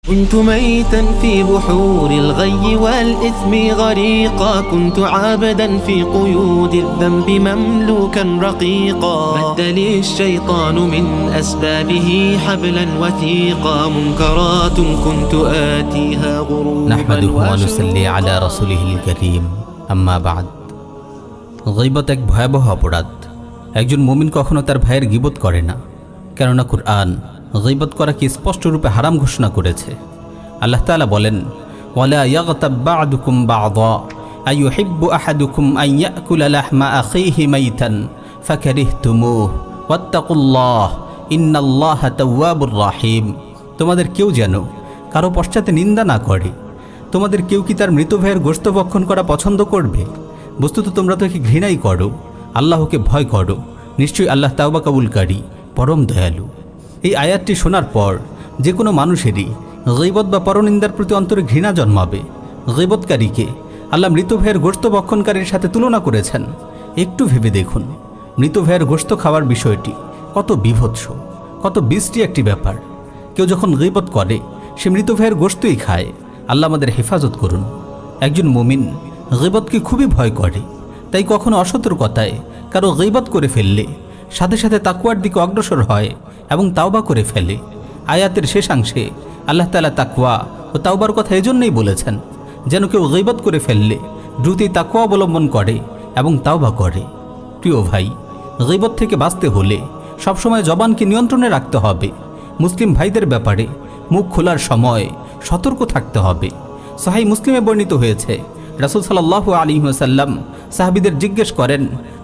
كنت ميتا في بحور الغي والإثم غريقا كنت عابدا في قيود الذنب مملوكا رقيقا مد لي الشيطان من أسبابه حبلا وثيقا منكرات كنت آتيها غروبا نحمده ونصلي على رسوله الكريم أما بعد গীবত এক ভয়াবহ অপরাধ। একজন মুমিন কখনো তার ভাইয়ের গীবত করে না, কেননা কুরআন গীবত করাকে স্পষ্টরূপে হারাম ঘোষণা করেছে। আল্লাহ তাআলা বলেন, ওয়ালা ইয়াগতাব বা'দুকুম বা'দা আইয়ুহিব্বু আহাদুকুম আন ইয়াকুলা লাহমা আখিহি মাইতান ফাকারিহতুমুহু ওয়াত্তাকুল্লাহ ইন্নাল্লাহা তাওয়াবুর রাহিম। তোমাদের কেউ যেন কারো পশ্চাতে নিন্দা না করে। তোমাদের কেউ কি তার মৃত ভাইয়ের গোশত ভক্ষণ করা পছন্দ করবে? বস্তুত তোমরা তো একে ঘৃণাই করো। আল্লাহকে ভয় করো, নিশ্চয়ই আল্লাহ তাওবা কবুলকারী, পরম দয়ালু। এই আয়াতটি শোনার পর যে কোনো মানুষেরই গীবত বা পরনিন্দার প্রতি অন্তরে ঘৃণা জন্মাবে। গীবতকারীকে আল্লাহ মৃত ভাইয়ের গোশত ভক্ষণকারীর সাথে তুলনা করেছেন। একটু ভেবে দেখুন, মৃত ভাইয়ের গোশত খাওয়ার বিষয়টি কত বিভৎস, কত বিশ্রী একটি ব্যাপার। কেউ যখন গীবত করে সে মৃত ভাইয়ের গোশতই খায়। আল্লাহ আমাদের হেফাজত করুন। একজন মুমিন গীবতকে খুবই ভয় করে, তাই কখনো অসতর্কতায় কারো গীবত করে ফেললে সাথে সাথে তাকওয়ার দিকে অগ্রসর হয় এবং তাওবা করে ফেলে। আয়াতের শেষাংশে আল্লাহ তাআলা তাকওয়া ও তাওবার কথা এজন্যই বলেছেন যেন কেউ গীবত করে ফেললে দ্রুতই তাকওয়া অবলম্বন করে এবং তাওবা করে। প্রিয় ভাই, গীবত থেকে বাঁচতে হলে সবসময় জবানকে নিয়ন্ত্রণে রাখতে হবে। মুসলিম ভাইদের ব্যাপারে মুখ খোলার সময় সতর্ক থাকতে হবে। সহিহ মুসলিমে বর্ণিত হয়েছে, রাসূল সাল্লাল্লাহু আলাইহি ওয়াসাল্লাম সাহাবীদের জিজ্ঞেস করেন,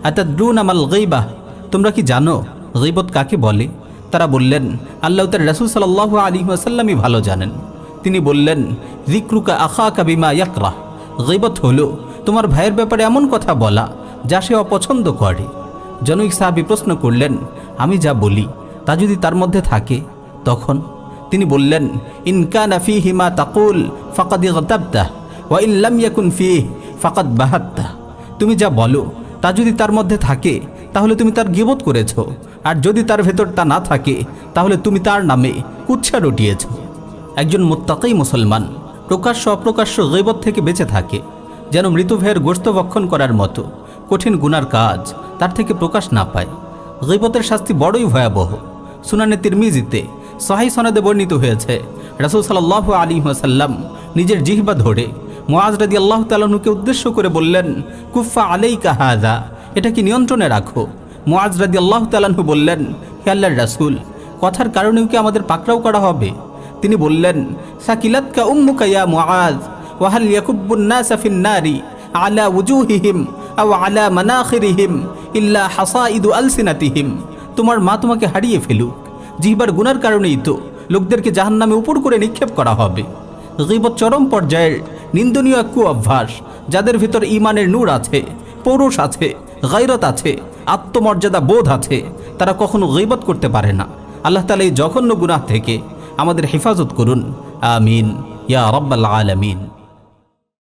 আতাদরুনা মাল গীবাহ, তোমরা কি জানো গীবত কাকে বলে? তারা বললেন, আল্লাহ তার রাসূল সাল্লাল্লাহু আলাইহি ওয়াসাল্লামই ভালো জানেন। তিনি বললেন, যিকরুকা আখাকা বিমা ইয়াকরাহ, গীবত হলো তোমার ভাইয়ের ব্যাপারে এমন কথা বলা যা সে অপছন্দ করে। জনৈক সাহাবী প্রশ্ন করলেন, আমি যা বলি তা যদি তার মধ্যে থাকে তখন? তিনি বললেন, ইন কানা ফীহি মা তাকুল ফাকাদ ইগতাবতা ওয়া ইন লাম ইয়াকুন ফীহি ফাকাদ বাহাত্তা। তুমি যা বলো তা যদি তার মধ্যে থাকে তাহলে তুমি তার গীবত করেছ, আর যদি তার ভেতর তা না থাকে তাহলে তুমি তার নামে কুৎসা রটিয়েছ। একজন মুত্তাকী মুসলমান প্রকাশ্য অপ্রকাশ্য গীবত থেকে বেঁচে থাকে, যেন মৃত ভাইয়ের গোশত ভক্ষণ করার মতো কঠিন গুনার কাজ তার থেকে প্রকাশ না পায়। গীবতের শাস্তি বড়ই ভয়াবহ। সুনানে তিরমিজিতে সহিহ সনদে বর্ণিত হয়েছে, রাসূল সাল্লাল্লাহু আলাইহি ওয়াসাল্লাম নিজের জিহ্বা ধরে মুআজ রাদিয়াল্লাহু তাআলা আনহুকে উদ্দেশ্য করে বললেন, কুফা আলাইকা হাযা, এটাকে নিয়ন্ত্রণে রাখো। মুআজ রাদিয়াল্লাহু তাআলা আনহু বললেন, হে আল্লাহর রাসূল, কথার কারণেও কি আমাদের পাকড়াও করা হবে? তিনি বললেন, সাকিলাতকা উম্মুকা ইয়া মুআজ ওয়া হাল ইয়াকুব্বুন নাসা ফিন নারি আলা ওয়ুজুহিহিম আও আলা মানাখিরিহিম ইল্লা হাসাইদু আলসিনাতিহিম। তোমার মা তোমাকে হারিয়ে ফেলুক, জিহ্বার গুনার কারণেই তো লোকদেরকে জাহান্নামে উপর করে নিক্ষেপ করা হবে। গীবত চরম পর্যায়ের নিন্দনীয় এক অভ্যাস। যাদের ভিতর ঈমানের নূর আছে, পৌরুষ আছে, গায়রত আছে, আত্মমর্যাদা বোধ আছে, তারা কখনো গীবত করতে পারে না। আল্লাহ তাআলা এই জঘন্য গুনাহ থেকে আমাদের হেফাজত করুন। আমিন ইয়া রাব্বাল আলামিন।